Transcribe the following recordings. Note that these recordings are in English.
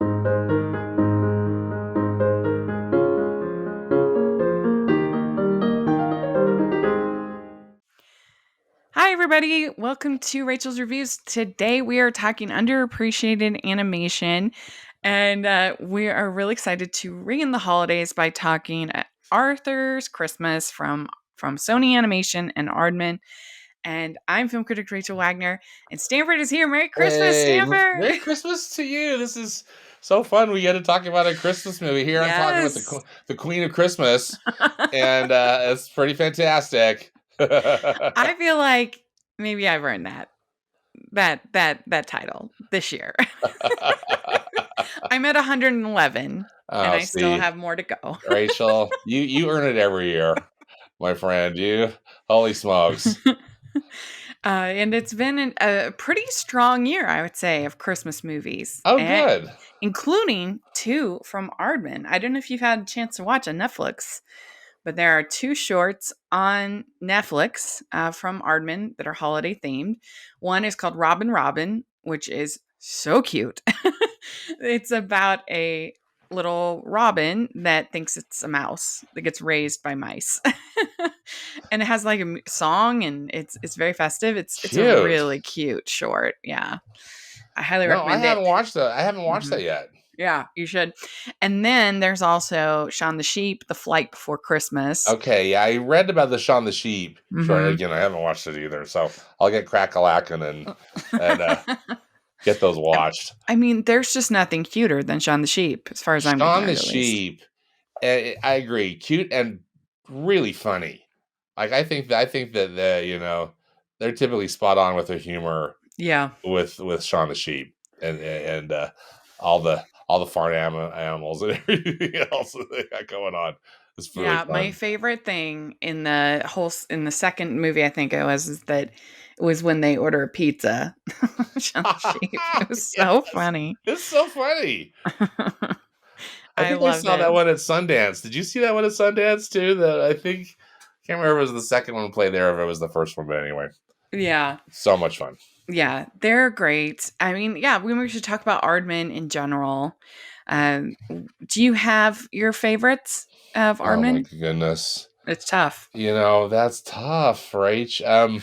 Hi, everybody. Welcome to Rachel's Reviews. Today we are talking underappreciated animation, and we are really excited to ring in the holidays by talking Arthur's Christmas from Sony Animation and Aardman. And I'm film critic Rachel Wagner, and Stanford is here. Merry Christmas, Hey, Stanford! Merry Christmas to you. This is so fun. We get to talk about a Christmas movie here. I'm talking with Yes. the Queen of Christmas, and it's pretty fantastic. I feel like maybe I've earned that title this year. I'm at 111, and Oh, I still see, have more to go. Rachel, you earn it every year, my friend. You, holy smokes! And it's been a pretty strong year, I would say, of Christmas movies, Oh, good. including two from Aardman. I don't know if you've had a chance to watch on Netflix, but there are two shorts on Netflix from Aardman that are holiday themed. One is called Robin Robin, which is so cute. It's about a little robin that thinks it's a mouse that gets raised by mice. And it has like a song, and it's very festive. It's a Cute. really cute short. Yeah. I highly No, I recommend it. haven't watched that. I haven't watched Mhm. that yet. Yeah, you should. And then there's also Shaun the Sheep, The Flight Before Christmas. Okay, yeah, I read about the Shaun the Sheep. Sure, Mhm. again, I haven't watched it either, so I'll get crack-a-lackin' and get those watched. I mean, there's just nothing cuter than Shaun the Sheep, as far as I'm Shaun concerned, the at least. Sheep, I agree, cute and really funny. Like, I think that they're typically spot on with their humor Yeah. with Shaun the Sheep and all the farm animals and everything else that they got going on. It's really Yeah, my fun. favorite thing in the second movie, I think it was, is that it was when they order a pizza. Shaun the Sheep. It was so Yes, funny. it's so funny. I I think I loved saw it. that one at Sundance. Did you see that one at Sundance too? That I think can't remember if it was the second one played there or if it was the first one, but anyway, Yeah. so much fun. Yeah, they're great. I mean, yeah, we should talk about Aardman in general. Do you have your favorites of Oh my Aardman? goodness. It's tough. That's tough, Rach.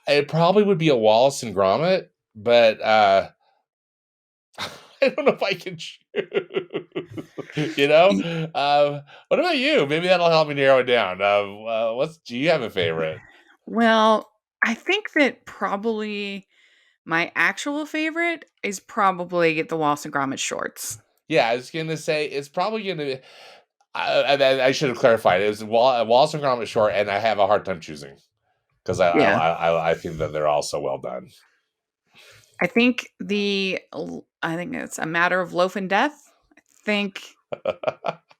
It probably would be a Wallace and Gromit, but I don't know if I can choose. you know? Y- What about you? Maybe that'll help me narrow it down. What's do you have a favorite? Well, I think that probably my actual favorite is probably the Wallace and Gromit shorts. Yeah, I was gonna say it's probably gonna be. I should have clarified. It was Wallace and Gromit short, and I have a hard time choosing because Yeah. I think that they're all so well done. I think it's A Matter of Loaf and Death. I think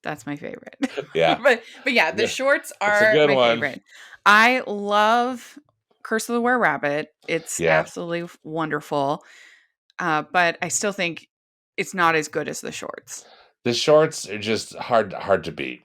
that's my favorite. Yeah, But yeah, the yeah, shorts it's a are good my one. favorite. I love Curse of the Were Rabbit. It's Yeah, absolutely wonderful. But I still think it's not as good as the shorts. the shorts are just hard to beat.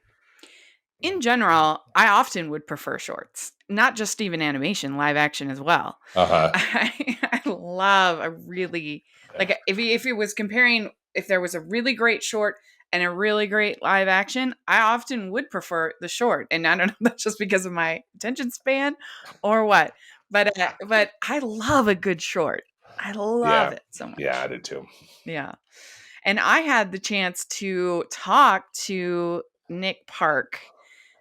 In general, I often would prefer shorts, not just even animation, live action as well. Uh huh. I love a really like if it was comparing if there was a really great short and a really great live action, I often would prefer the short. And I don't know if that's just because of my attention span or what, but I love a good short. I love Yeah, it so yeah, I much. did too. Yeah. And I had the chance to talk to Nick Park.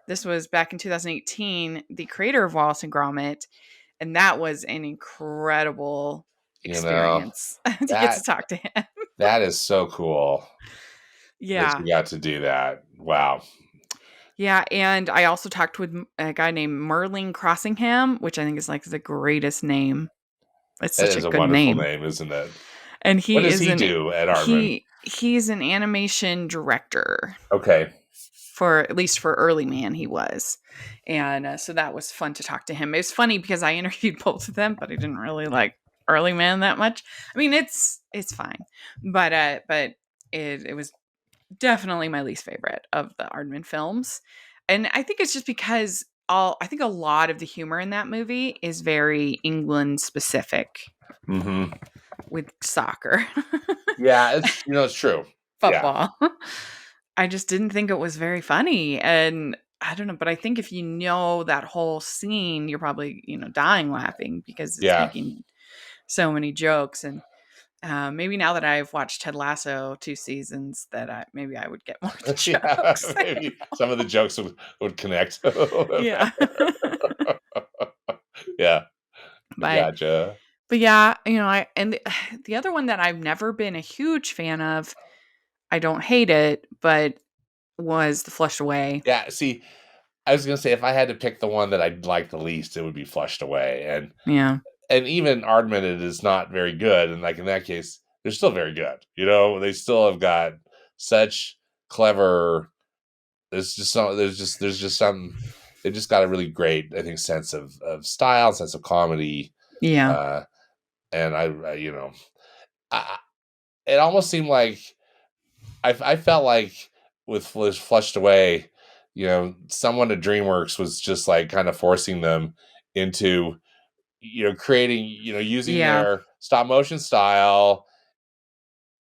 This was back in 2018, the creator of Wallace and Gromit, and that was an incredible You know experience to get to that talk to him. that is so cool that Yeah. you got to do that. Wow, Yeah, and I also talked with a guy named Merlin Crossingham, which I think is like the greatest name. It's that such a is a good wonderful name. name, isn't it? And What does he do at Aardman? he's an animation director. Okay. For at least for Early Man, he was. And so that was fun to talk to him. It was funny because I interviewed both of them, but I didn't really like Early Man that much. I mean, it's fine, but it was definitely my least favorite of the Aardman films, and I think it's just because I think a lot of the humor in that movie is very England specific Mm-hmm. with soccer. Yeah, it's true. Yeah. Football. I just didn't think it was very funny, and I don't know, but I think if you know that whole scene, you're probably, dying laughing because it's Yeah. making so many jokes, and, maybe now that I've watched Ted Lasso 2 seasons that maybe I would get more of the Yeah, jokes. I don't maybe know. some of the jokes would connect a little bit Yeah. better. Yeah, I But gotcha. but yeah, I and the other one that I've never been a huge fan of, I don't hate it, but was The Flushed Away. Yeah, see, I was gonna say if I had to pick the one that I'd like the least, it would be Flushed Away, Yeah. and even Aardman is not very good, and, like, in that case, they're still very good, They still have got such clever there's just some they just got a really great, I think, sense of style, sense of comedy, Yeah. uh, and I it almost seemed like I felt like with was Flushed Away, someone at DreamWorks was just, like, kinda forcing them into, creating, using Yeah. their stop motion style,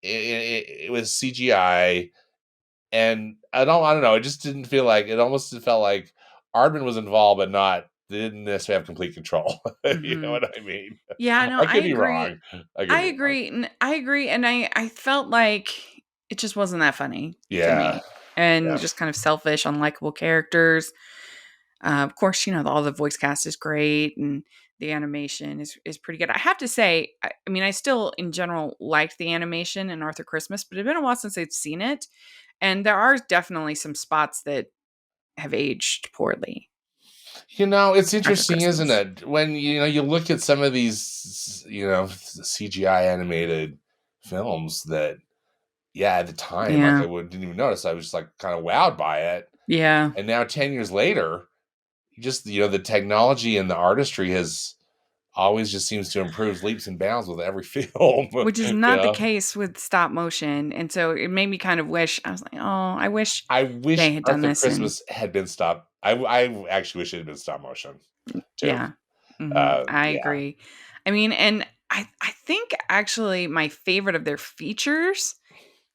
with CGI, and I don't know, it just didn't feel like it almost felt like Aardman was involved, but not they didn't necessarily have complete control. You know Mhm. what I mean? Yeah, no, I I could be agree. wrong. I could be wrong. I agree, and I felt like it just wasn't that funny to Yeah. me, and Yeah. just kind of selfish, unlikable characters. Of course, all the voice cast is great, and the animation is pretty good. I have to say, I mean, I still in general liked the animation in Arthur Christmas, but it's been a while since I've seen it, and there are definitely some spots that have aged poorly. It's Arthur interesting, isn't Christmas. it? When you look at some of these, CGI animated films that, yeah, at the time, like Yeah. didn't even notice. I was just like kind of wowed by it, Yeah. and now 10 years later, just the technology and the artistry has always just seems to improve leaps and bounds with every film. Which is you not the know, case with stop motion, and so it made me kind of wish I was like, "Oh, I wish I wish they had done Arthur this in." Christmas had been stop. I actually wish it had been stop motion too. Yeah. Mhm. I Yeah. agree. I mean, and I think actually my favorite of their features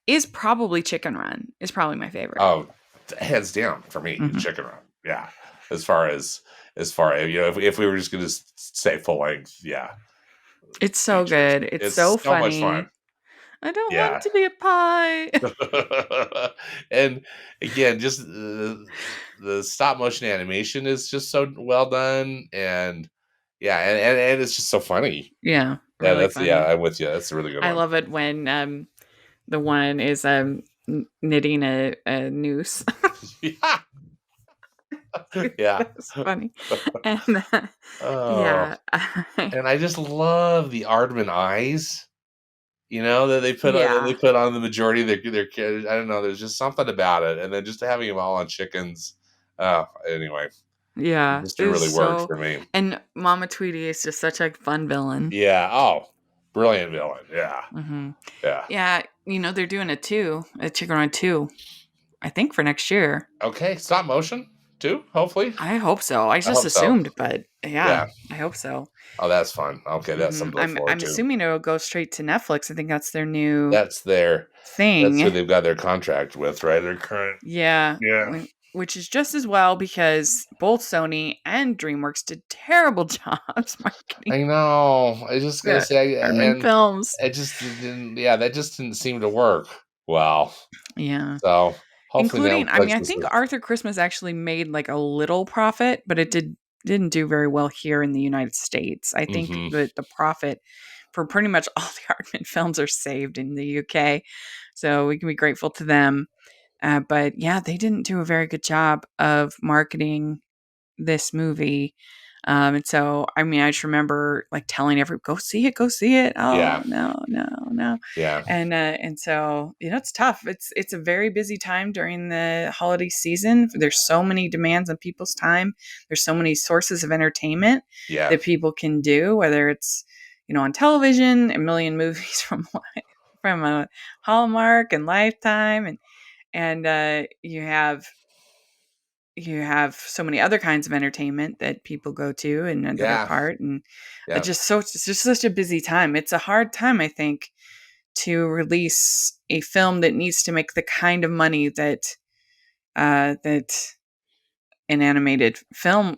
is probably Chicken Run, is probably my favorite. Oh, hands down for me, the Mhm. Chicken Run. Yeah, as far as if we were just gonna say full length, yeah, It's so features. good. It's It's so so much fun. funny. I don't want Yeah, to be a pie. and again, just the stop motion animation is just so well done, and yeah, and it's just so funny. Yeah, Yeah, really funny. I'm with you. That's a really good I one. love it when, the one is, knitting a noose. Yeah, yeah. That's funny. And, Oh, yeah, and I just love the Aardman eyes. That they yeah, put on the majority of their kids. I don't know. There's just something about it, and then just having them all on chickens. Oh, anyway, yeah, just it it was really worked so for me. and Mama Tweety is just such a fun villain. Yeah. Oh, brilliant villain. Yeah. Mhm. Yeah. Yeah, they're doing a Chicken Run 2, I think for next year. Okay. Stop motion too. Hopefully. I hope so. I I just hope so. assumed, but yeah, Yeah. I hope so. Oh, that's fun. Okay, that's Mhm. something to look I'm forward to. assuming it'll go straight to Netflix. I think that's their new That's their. That's who thing. they've got their contract with, right? Their current. Yeah, Yeah. which is just as well because both Sony and DreamWorks did terrible jobs marketing I know. I just gotta the say, Aardman and films. it just didn't. Yeah, that just didn't seem to work well. Yeah. So hopefully Including I Netflix mean, I is. think Arthur Christmas actually made, like, a little profit, but it didn't do very well here in the United States. I think Hmm. that the profit for pretty much all the Aardman films are saved in the UK, so we can be grateful to them. But yeah, they didn't do a very good job of marketing this movie. And so, I mean, I just remember like telling everyone, "Go see it, go see it." Oh Yeah, no, no, no, yeah, and so it's tough. It's a very busy time during the holiday season. There's so many demands on people's time. There's so many sources of entertainment yeah, that people can do, whether it's on television, a million movies from a Hallmark and Lifetime, and you have so many other kinds of entertainment that people go to and that are yeah, part and yeah, it's just such a busy time. It's a hard time, I think, to release a film that needs to make the kind of money that an animated film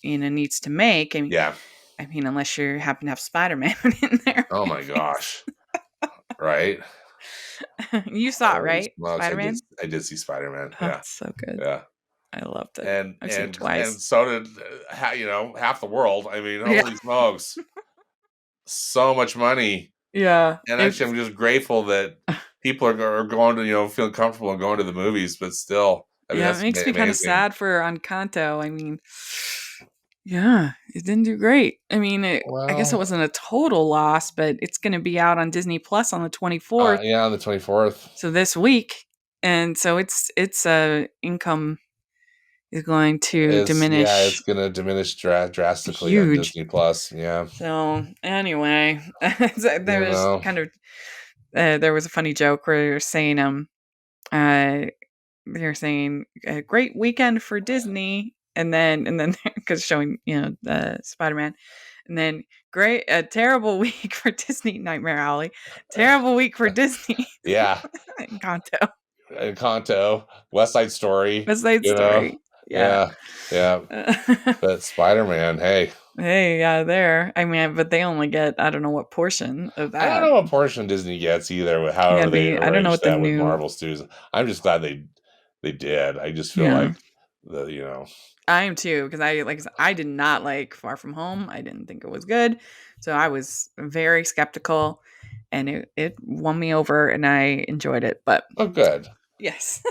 needs to make. Yeah. I mean, unless you happen to have Spider-Man in there, Oh I my guess. gosh. Right? You saw it, Holy right? smokes. Spider-Man? I did see Spider-Man. Oh, Yeah. it's so good. Yeah. I loved it. And I've seen it and twice. so did half the world. I mean, Yeah. holy smokes. So much money. Yeah. And actually, It's I'm just grateful that people are going to, feel comfortable and going to the movies, but still, I mean, yeah, it that's makes me kind of amazing. sad for Encanto. I mean, yeah, it didn't do great. I mean, I guess it Well, wasn't a total loss, but it's going to be out on Disney Plus on the 24th, yeah, on the 24th so this week, and so its income is going to it's diminish going to diminish drastically on huge. Disney Plus. Yeah. So anyway, there You was know, kind of there was a funny joke where you're saying uh they're saying a great weekend for Disney, and then because showing the Spider-Man, and then great a terrible week for Disney, Nightmare Alley, terrible week for Disney, yeah. Encanto, Encanto, West Side Story, West Side you know, Story, yeah. yeah, yeah. Uh, But Spider-Man, hey, hey, yeah, there. I mean, but they only get I don't know what portion of I don't that. know what portion Disney gets either, with Yeah, however they I don't know arranged what the that with new Marvel Studios. I'm just glad they did. I just feel yeah. like the I am too because I did not like Far From Home. I didn't think it was good, so I was very skeptical, and it won me over, and I enjoyed it. But oh good. yes,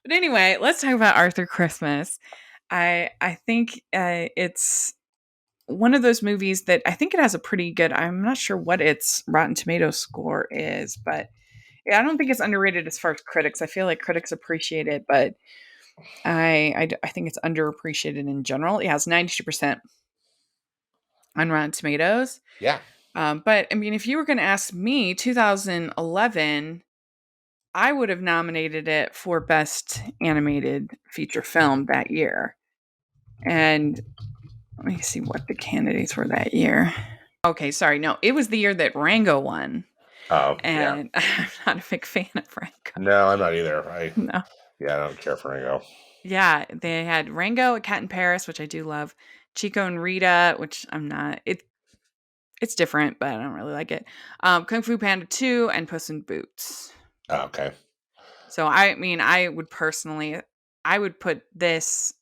but anyway, let's talk about Arthur Christmas. I think it's one of those movies that I think it has a pretty good. I'm not sure what its Rotten Tomatoes score is, but yeah, I don't think it's underrated as far as critics. I feel like critics appreciate it, but I think it's underappreciated in general. It has 92% on Rotten Tomatoes. Yeah. But I mean, if you were going to ask me, 2011, I would have nominated it for Best Animated Feature Film that year. And let me see what the candidates were that year. Okay, sorry. No, it was the year that Rango won. Oh yeah. And I'm not a big fan of Rango. No, I'm not either. I No. Yeah, I don't care for Ringo. Yeah, they had Rango, A Cat in Paris, which I do love. Chico and Rita, which I'm not. It's different, but I don't really like it. Kung Fu Panda 2 and Puss in Boots. Oh, okay. So I mean, I would put this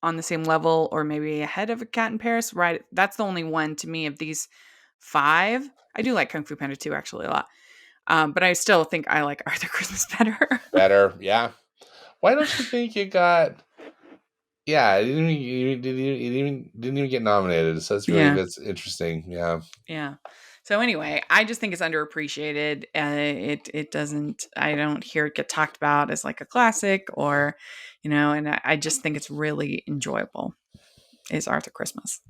on the same level or maybe ahead of A Cat in Paris. Right, that's the only one to me of these five. I do like Kung Fu Panda 2 actually a lot, but I still think I like Arthur Christmas better. Better, yeah. Why don't you think it got? Yeah, it didn't even get nominated. So Yeah. that's interesting. Yeah. Yeah. So anyway, I just think it's underappreciated. It doesn't. I don't hear it get talked about as like a classic or, and I just think it's really enjoyable. Is Arthur Christmas?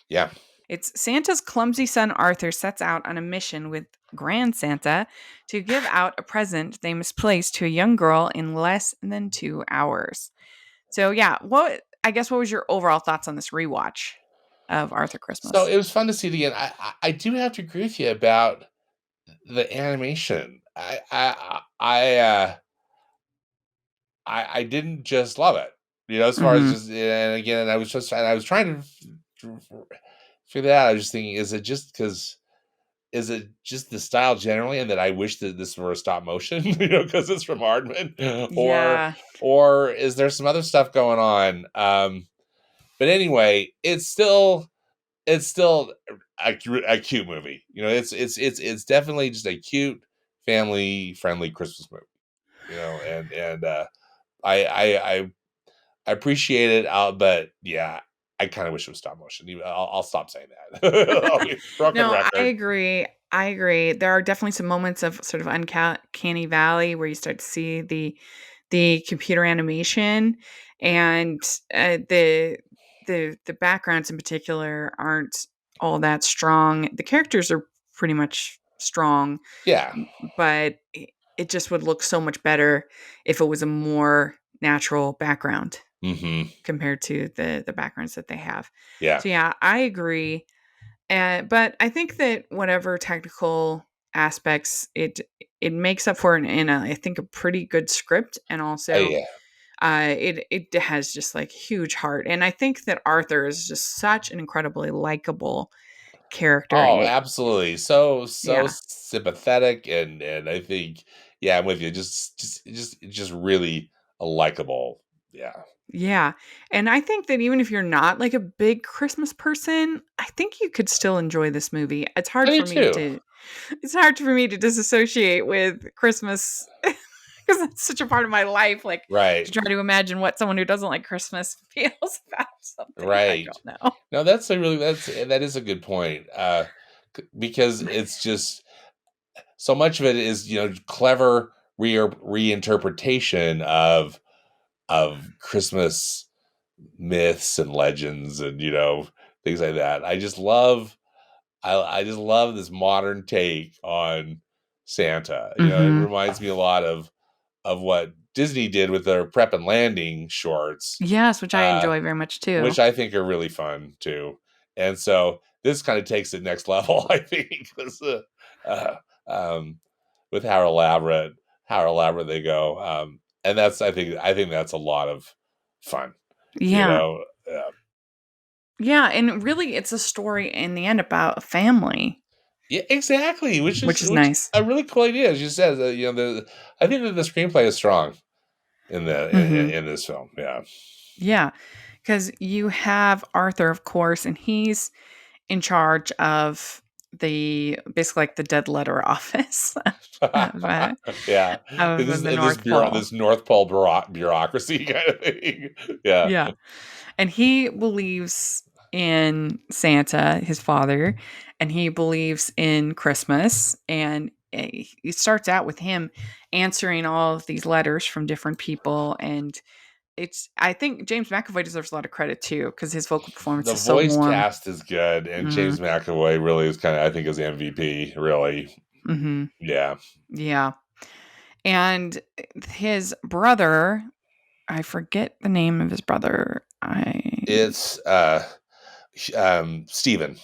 Yeah. It's Santa's clumsy son Arthur sets out on a mission with Grand Santa to give out a present they misplaced to a young girl in less than 2 hours. So yeah, what was your overall thoughts on this rewatch of Arthur So Christmas? it was fun to see it again. I do have to agree with you about the animation. I didn't just love it. As far as Mm-hmm. just, and again, I was trying to figure that out. I was just thinking, is it just the style generally, and that I wish that this were a stop motion, because it's from Aardman, or Yeah. is there some other stuff going on? But anyway, it's still a cute movie. It's definitely just a cute family friendly Christmas movie. I appreciate it, but yeah, I kind of wish it was stop motion. I'll stop saying that. I'll be broken No, I record. agree. I agree. There are definitely some moments of sort of uncanny valley where you start to see the computer animation and the backgrounds in particular aren't all that strong. The characters are pretty much strong, Yeah. but it just would look so much better if it was a more natural background Hmm. compared to the backgrounds that they have. Yeah. So yeah, I agree. But I think that whatever technical aspects, it makes up for it in a, I think, a pretty good script, and also Yeah. it has just like huge heart. And I think that Arthur is just such an incredibly likable character. Oh, absolutely. So Yeah. sympathetic, and I think, yeah, I'm with you. Just really likable. Yeah. Yeah. And I think that even if you're not like a big Christmas person, I think you could still enjoy this movie. I do too. It's hard for me to disassociate with Christmas because it's such a part of my life. Like, to Right. try to imagine what someone who doesn't like Christmas feels about something. I Right. don't know. No, that is a good point. Because it's just so much of it is, clever reinterpretation of Christmas myths and legends, and things like that. I just love this modern take on Santa. It Hmm. reminds me a lot of what Disney did with their Prep and Landing shorts, Yes, which I uh, enjoy very much too. which I think are really fun too. And so this kind of takes it next level, I think, 'cause, uh, um, with how elaborate they go. And I think that's a lot of fun. You Yeah. know, uh, Yeah. And really, it's a story in the end about a family, yeah, exactly. Which which is is which is nice. a really cool idea, as you said. I think that the screenplay is strong Hmm. in this film. Yeah. Yeah. Because you have Arthur, of course, and he's in charge of the basically like the dead letter office of, uh, Yeah. of This the this North bureau Pole. this North Pole bureaucracy kind of thing. Yeah. Yeah. And he believes in Santa, his father, and he believes in Christmas. And it starts out with him answering all of these letters from different people. And I think James McAvoy deserves a lot of credit too, because his vocal performance The is so voice warm. cast is good, and Mm-hmm. James McAvoy really is kind of, I think, is MVP, really. Mm-hmm. Yeah. Yeah. And his brother, I forget the name of his brother. It's Steven,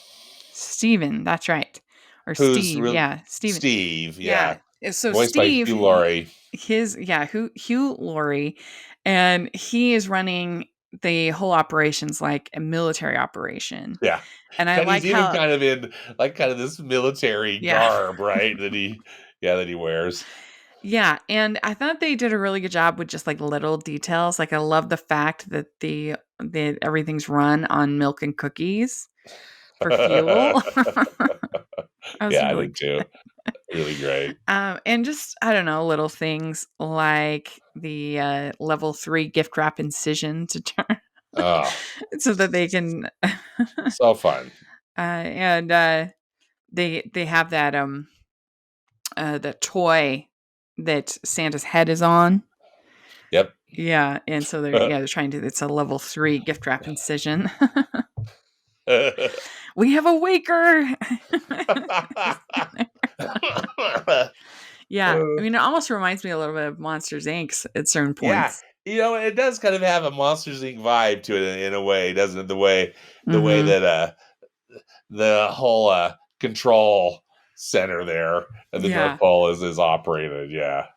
Steven, that's right. Or who's Steve, yeah, Steven. Steve, yeah, Yeah. So voiced by Steve, Hugh Laurie. Hugh Laurie, and he is running the whole operations like a military operation. Yeah. And I And he's like even how, kind of in, like, kind of this military yeah. garb, right? That he wears. Yeah, and I thought they did a really good job with just like little details. Like I love the fact that the everything's run on milk and cookies for fuel. That was Yeah, I really did too. good. Really great. And just I don't know, little things like the level 3 gift wrap incision to turn Oh, so that they can so fun. and they have that toy that Santa's head is on. Yep. Yeah, and so they're trying to, it's a level 3 gift wrap incision. We have a waker. Yeah, I mean, it almost reminds me a little bit of Monsters Inc. at certain Yeah, points. it does kind of have a Monsters Inc. vibe to it in a way, doesn't it? The way Mhm. that the whole control center there at the North Yeah, Pole is operated. Yeah.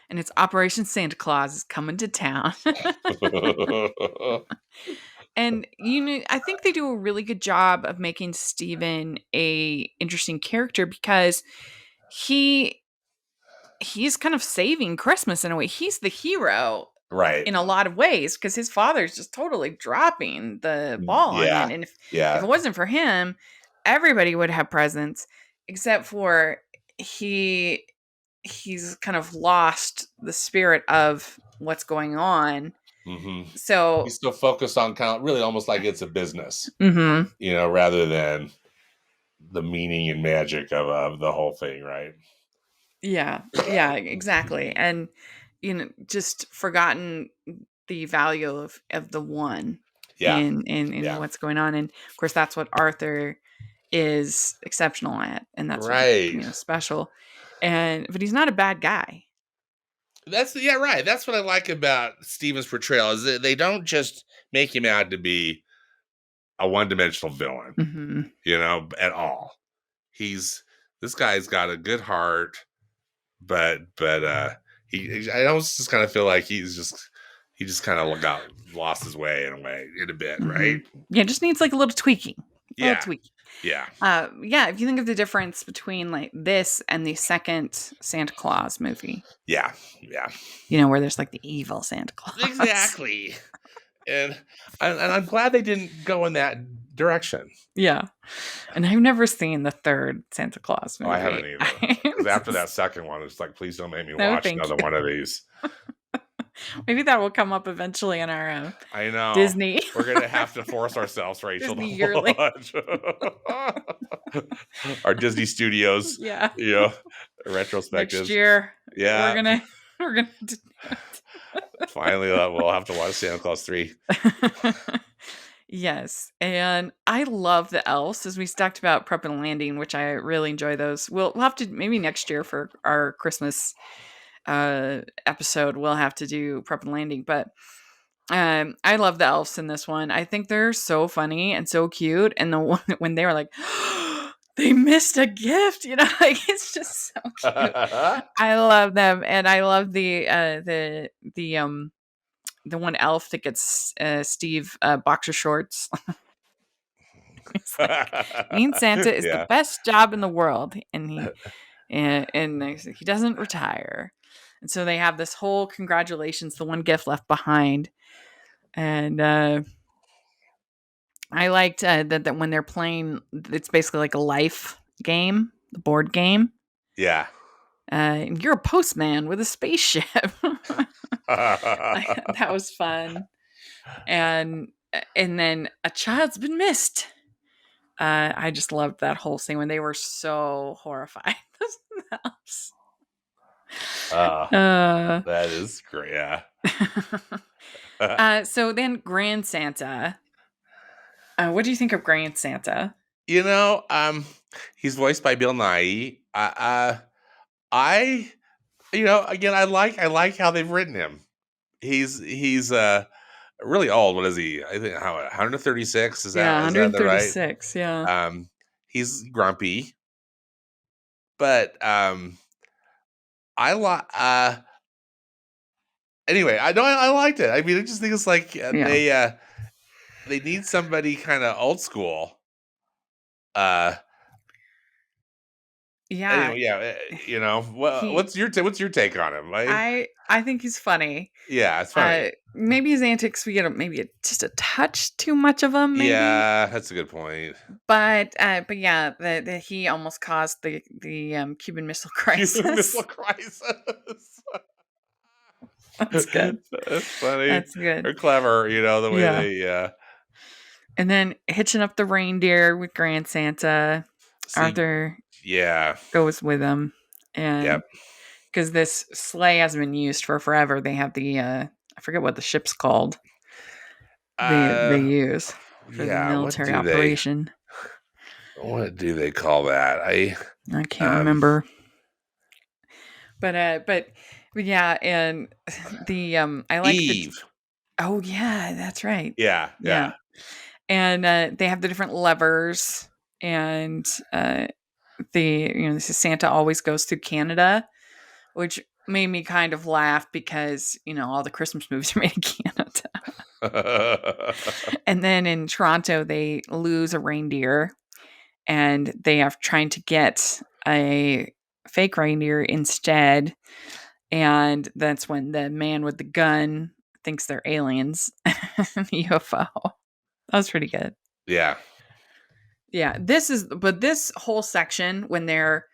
and it's Operation Santa Claus is coming to town. And I think they do a really good job of making Steven a interesting character because he he's kind of saving Christmas in a way. He's the hero Right. in a lot of ways because his father's just totally dropping the ball on it. Yeah. And if it Yeah. wasn't for him, everybody would have presents except for he he's kind of lost the spirit of what's going on. hmm So, He's still focused on kind of really almost like it's a business, mhm. rather than the meaning and magic of the whole thing, right? Yeah. Yeah, exactly. And just forgotten the value of the one Yeah. in Yeah. what's going on. And of course that's what Arthur is exceptional at, and that's what makes him, Right. special. And but he's not a bad guy. Yeah, right. That's what I like about Steven's portrayal is that they don't just make him out to be a one-dimensional villain, Mhm. at all. He's this guy's got a good heart, but I almost just kind of feel like he just kind of got lost his way in a bit, Hmm. right? Yeah, it just needs like a little tweaking. A little Yeah, tweak. yeah, Yeah, if you think of the difference between like this and the second Santa Claus movie, yeah, yeah. where there's like the evil Santa Claus. Exactly. And I'm glad they didn't go in that direction. Yeah. And I've never seen the third Santa Claus Oh, I movie. haven't either. Because after that second one, it's like, please don't make me No, watch thank another you. one of these. Maybe that will come up eventually in our I know. Disney We're gonna have to force ourselves, Rachel, Disney to yearly. watch our Disney Studios, Yeah. you know, Next retrospectives. year we're Yeah, gonna we're gonna do finally, we'll have to watch Santa Claus 3. it. Yes, and I love the elves. As we talked about Prep and Landing, which I really enjoy those. We'll have to maybe next year for our Christmas episode. We'll have to do Prep and Landing, but I love the elves in this one. I think they're so funny and so cute. And the one when they were like, they missed a gift, like it's just so cute. I love them, and I love the one elf that gets Steve boxer shorts. He's like, being Santa is the Yeah. best job in the world, and he doesn't retire. And so they have this whole congratulations, the one gift left behind, and I liked that when they're playing, it's basically like a life game, the board game. Yeah. You're a postman with a spaceship. That was fun, and then a child's been missed. I just loved that whole scene when they were so horrified. uh, uh, that is great. Yeah. so then Grand Santa. What do you think of Grand Santa? you know, um, he's voiced by Bill Nye. I, again, I like how they've written him. He's really old. What is he? I think how 136. Yeah, Is that the right? 136. Yeah. Um, he's grumpy, but I like. Anyway, I know I liked it. I mean, I just think it's like Yeah. they need somebody kind of old school. Uh, Yeah. anyway, yeah, He what's your take on him? I think he's funny. Yeah, it's funny. Maybe his antics, we get just a touch too much of him, maybe. Yeah, that's a good point. But yeah, he almost caused the Cuban Missile Cuban Missile Crisis. Crisis. That's good. That's funny. That's good. They're clever, the way Yeah. they And then hitching up the reindeer with Grand Santa. see. Arthur Yeah. goes with him, and Yep. because this sleigh has been used for forever, they have the I forget what the ship's called. They Uh use for the yeah, military operation. what do they call that? I can't Um remember. But yeah, and the I like the Eve. oh yeah, that's right. Yeah, Yeah. yeah. And they have the different levers, and this is Santa always goes through Canada, which made me kind of laugh because all the Christmas movies are made in Canada. And then in Toronto, they lose a reindeer, and they are trying to get a fake reindeer instead. And that's when the man with the gun thinks they're aliens, UFO. That was pretty good. Yeah. Yeah, but this whole section when they're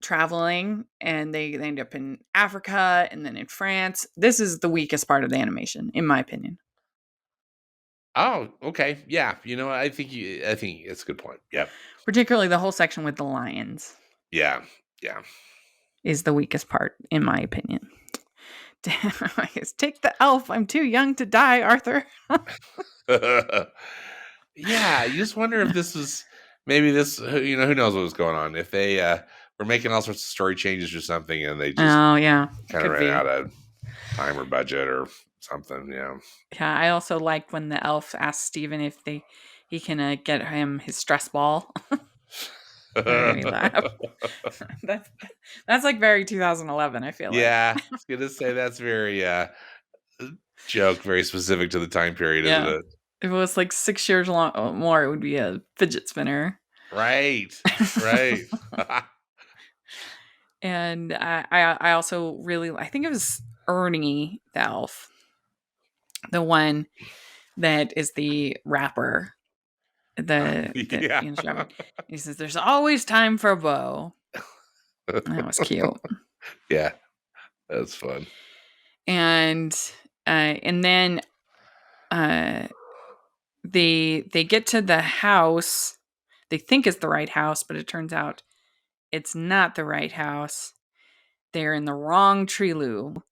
traveling and they end up in Africa and then in France, this is the weakest part of the animation, in my opinion. Oh, okay. Yeah. I think it's a good point. Yep. Particularly the whole section with the lions Yeah. Yeah. is the weakest part, in my opinion. Take the elf. I'm too young to die, Arthur. Yeah, you just wonder if this was maybe this who knows what was going on. If they were making all sorts of story changes or something and they just Oh yeah, kind of could ran be. out of time or budget or something, Yeah, I also liked when the elf asked Steven if he can get him his stress ball. That made me laugh. that's that's like very 2011. I feel like. Yeah, I was gonna say that's very joke, very specific to the time period, isn't Yeah. it? If it was like 6 years long more, it would be a fidget spinner. Right, right. And I also really, I think it was Ernie the elf, the one that is the rapper, the Yeah, rapper. He says, "There's always time for a bow." That was cute. yeah, that's fun. And then uh, they get to the house. They think it's the right house, but it turns out it's not the right house. They're in the wrong Trilu.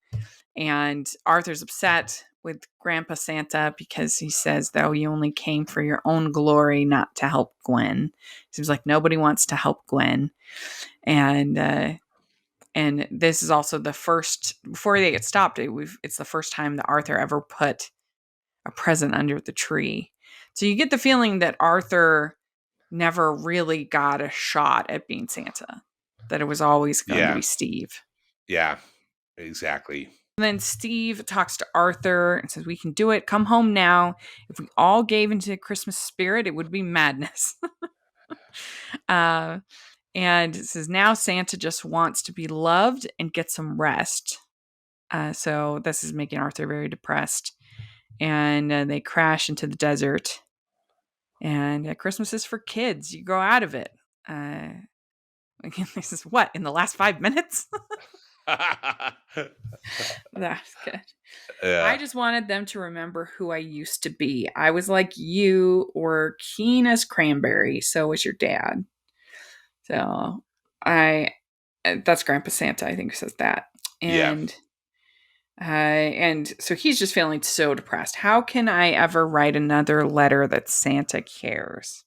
And Arthur's upset with Grandpa Santa because he says, though, you only came for your own glory, not to help Gwen. Seems like nobody wants to help Gwen. And this is also the first, before they get stopped, it's the first time that Arthur ever put a present under the tree. So you get the feeling that Arthur never really got a shot at being Santa, that it was always going to Yeah, be Steve. yeah, exactly. And then Steve talks to Arthur and says, "We can do it. Come home now. If we all gave into the Christmas spirit, it would be madness." uh, and it says, "Now Santa just wants to be loved and get some rest." So this is making Arthur very depressed. And they crash into the desert. And Christmas is for kids. You grow out of it. This is what, in the last 5 minutes? That's good. I Yeah, just wanted them to remember who I used to be. I was like you, or keen as cranberry. So was your dad. So I, that's Grandpa Santa, I think, says that. yeah, And so he's just feeling so depressed. How can I ever write another letter that Santa cares?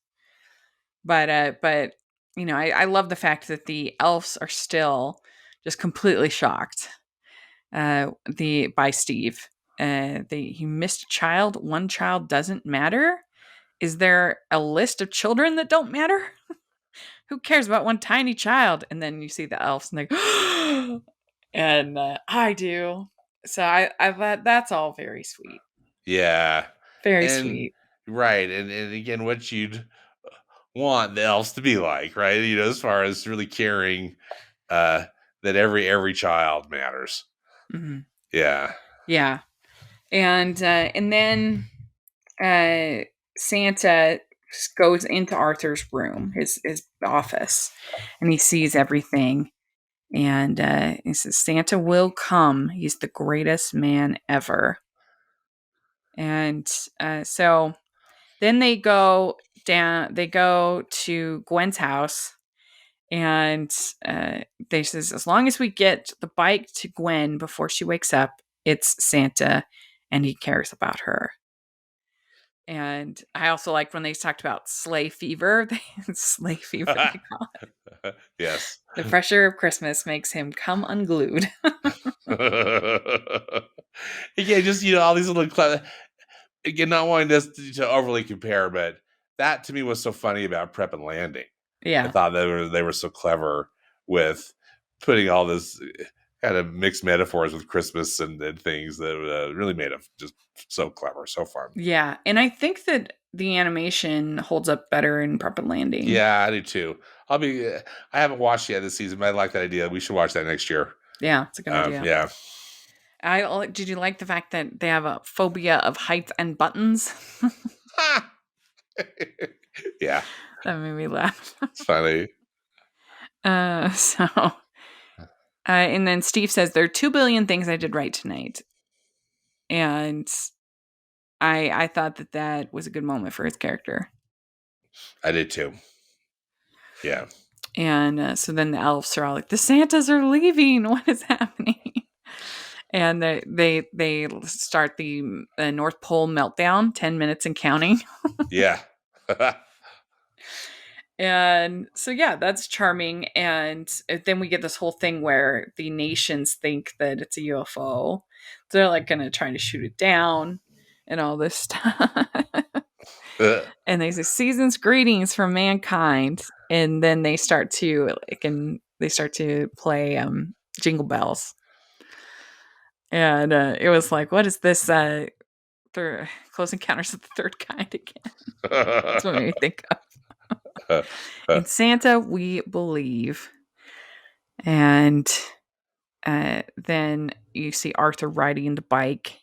But I love the fact that the elves are still just completely shocked. The by Steve. He missed a child. One child doesn't matter. Is there a list of children that don't matter? Who cares about one tiny child? And then you see the elves and they go, and I do. So I thought that's all very sweet. yeah. Very And sweet. right, and again, what you'd want the elves to be like, right? As far as really caring uh that every child matters. Hmm. Yeah. Yeah. And then uh, Santa goes into Arthur's room, his office, and he sees everything. And he says, "Santa will come. He's the greatest man ever." And so then they go down. They go to Gwen's house, and they says, "As long as we get the bike to Gwen before she wakes up, it's Santa, and he cares about her." And I also liked when they talked about sleigh fever. Sleigh fever, they call it. Yes. The pressure of Christmas makes him come unglued. Again, just all these little again, not wanting this to overly compare, but that to me was so funny about Prep and Landing. I Yeah. thought they were so clever with putting all this kind of mixed metaphors with Christmas and things that really made it just so clever, so fun. Yeah. And I think that the animation holds up better in Prep and Landing. Yeah, I do too. I'll be. I haven't watched yet this season, but I like that idea. We should watch that next year. Yeah, it's a good idea. Yeah. Did you like the fact that they have a phobia of heights and buttons? Yeah, That made me laugh. it's funny. And then Steve says, "There are 2 billion things I did right tonight." And I thought that was a good moment for his character. I did too. Yeah. And so then the elves are all like, "The Santas are leaving. What is happening?" And they start the North Pole meltdown, 10 minutes and counting. Yeah. And so yeah, that's charming. And then we get this whole thing where the nations think that it's a UFO. So they're like going to try to shoot it down and all this stuff. And they say season's greetings from mankind, and then they start to play jingle bells, and it was like, what is this? Close Encounters of the Third Kind again. That's what made me think of. In Santa, we believe. And then you see Arthur riding the bike.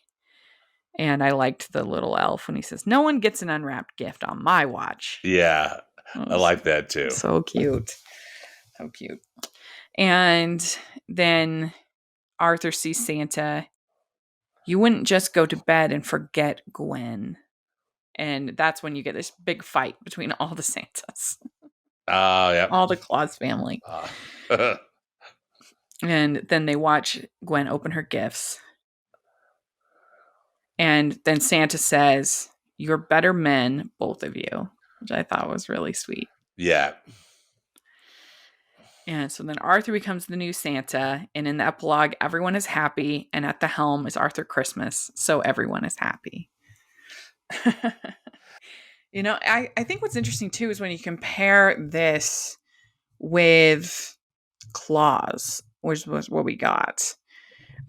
And I liked the little elf when he says, "No one gets an unwrapped gift on my watch." Yeah, That I was like that too. so cute. So cute. And then Arthur sees Santa. "You wouldn't just go to bed and forget Gwen." And that's when you get this big fight between all the Santas, Oh, yep. all the Claus family. Uh, And then they watch Gwen open her gifts. And then Santa says, "You're better men, both of you," which I thought was really sweet. yeah, And so then Arthur becomes the new Santa. And in the epilogue, everyone is happy. And at the helm is Arthur Christmas. So everyone is happy. I think what's interesting too is when you compare this with Claus, which was what we got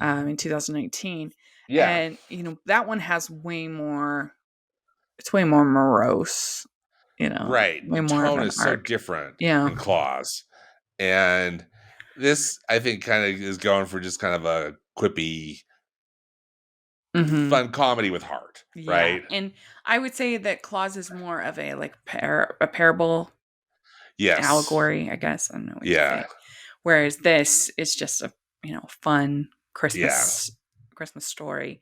in 2019. yeah. And, that one has it's way more morose, Right. way The more of tone an is so arc. different Yeah. in Claws. And this, I think, kind of is going for just kind of a quippy, Hmm. fun comedy with heart, Yeah. right? And I would say that Claus is more of a like a parable Yes. allegory, I guess. I don't know what you Yeah. say. Whereas this is just a, fun Yeah. Christmas story.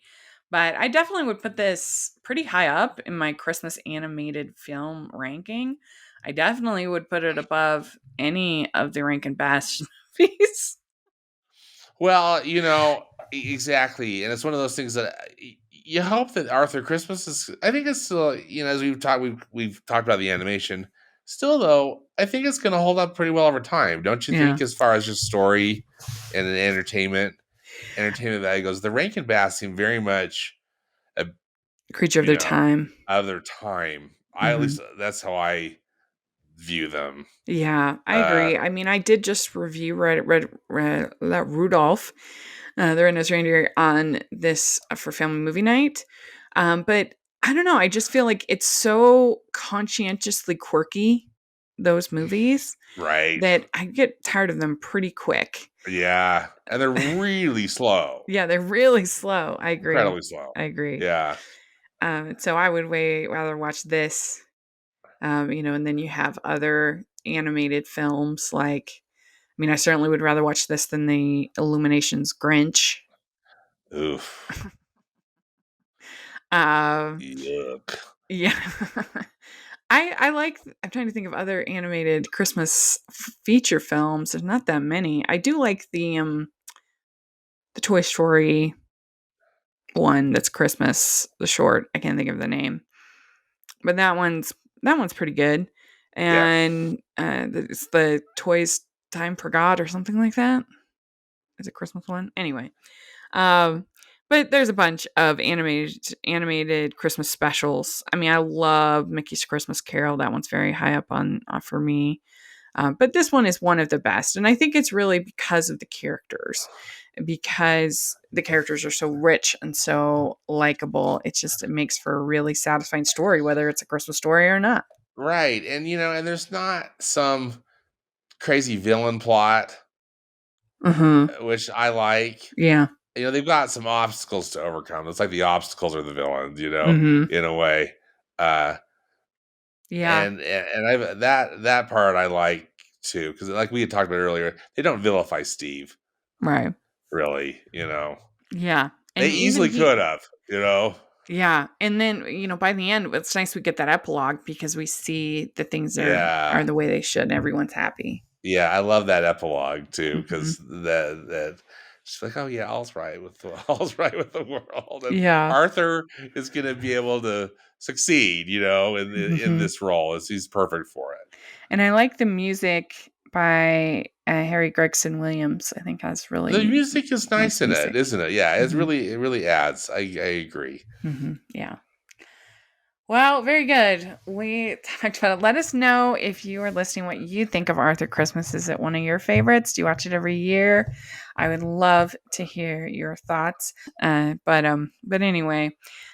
But I definitely would put this pretty high up in my Christmas animated film ranking. I definitely would put it above any of the Rankin Bass movies. Well, exactly. And it's one of those things that you hope that Arthur Christmas is, I think it's still, as we've talked about the animation. Still, though, I think it's going to hold up pretty well over time. Don't you Yeah. think, as far as just story and an entertainment value goes? The Rankin Bass seem very much, a, Creature of you their know, time. of their time. At Hmm. least that's how I view them. Yeah, I Uh, agree. I mean, I did just review Rudolph, the Red-Nosed Reindeer, on this for family movie night. But I don't know. I just feel like it's so conscientiously quirky, those movies, right. that I get tired of them pretty quick. Yeah. And they're really slow, Yeah, they're really slow. I agree. incredibly slow. I agree. Yeah. So I would way rather watch this, and then you have other animated films like, I mean, I certainly would rather watch this than the Illuminations Grinch. Oof. Um, Yuck. yeah. I like, I'm trying to think of other animated Christmas feature films. There's not that many. I do like the Toy Story one that's Christmas, the short. I can't think of the name. But that one's pretty good. Yeah. And it's the Toys Time Forgot or something like that. Is it Christmas one? Anyway, um, but there's a bunch of animated Christmas specials. I mean, I love Mickey's Christmas Carol. That one's very high up on for me. But this one is one of the best, and I think it's really because of the characters, because the characters are so rich and so likable. It makes for a really satisfying story, whether it's a Christmas story or not. Right. And and there's not some crazy villain plot, Mm-hmm. which I like. Yeah. They've got some obstacles to overcome. It's like the obstacles are the villains, Mm-hmm. in a way. Uh Yeah. and I that part I like too, because like we had talked about earlier, they don't vilify Steve, Right. really. Yeah. They And even easily he, could have. yeah. And then, by the end, it's nice we get that epilogue because we see that things are Yeah. the way they should and everyone's happy. Yeah, I love that epilogue too, Hmm. because that she's like, oh yeah, all's right with all's right with the world, and Yeah. Arthur is going to be able to succeed, in Hmm. this role, as he's perfect for it. And I like the music by Harry Gregson Williams. I think has The really music is nice nice in it, music. isn't it? Yeah, Hmm. it really adds. I agree. Yeah. Well, very good. We talked about it. Let us know if you are listening what you think of Arthur Christmas. Is it one of your favorites? Do you watch it every year? I would love to hear your thoughts. But anyway,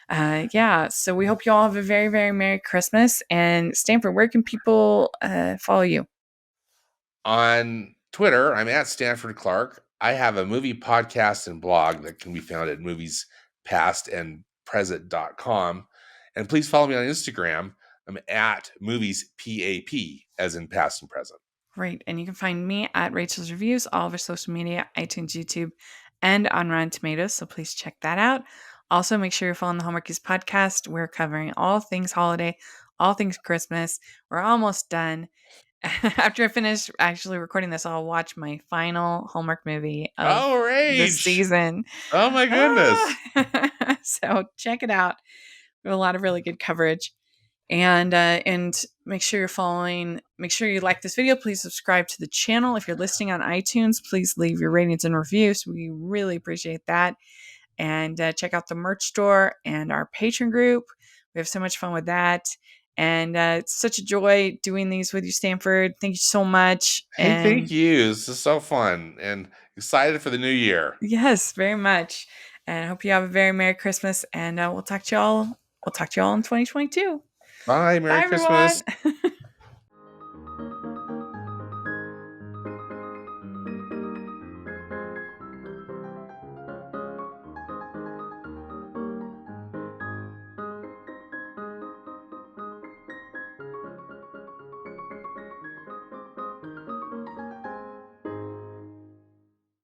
yeah. So we hope you all have a very, very Merry Christmas. And Stanford, where can people follow you? On Twitter, I'm at Stanford Clark. I have a movie podcast and blog that can be found at moviespastandpresent.com. And please follow me on Instagram. I'm at movies PAP, as in past and present. Great. And you can find me at Rachel's Reviews, all of our social media, iTunes, YouTube, and on Rotten Tomatoes. So please check that out. Also, make sure you're following the Hallmarkies podcast. We're covering all things holiday, all things Christmas. We're almost done. After I finish actually recording this, I'll watch my final Hallmark movie of Oh, the rage. season. Oh, my goodness. So check it out. We have a lot of really good coverage. And make sure you're following. Make sure you like this video. Please subscribe to the channel. If you're listening on iTunes, please leave your ratings and reviews. We really appreciate that. And check out the merch store and our patron group. We have so much fun with that. And it's such a joy doing these with you, Stanford. Thank you so much. Hey, thank And you. This is so fun and excited for the new year. yes, very much. And I hope you have a very Merry Christmas. And we'll talk to y'all. We'll talk to y'all in 2022. Bye. Merry Bye, everyone. Christmas.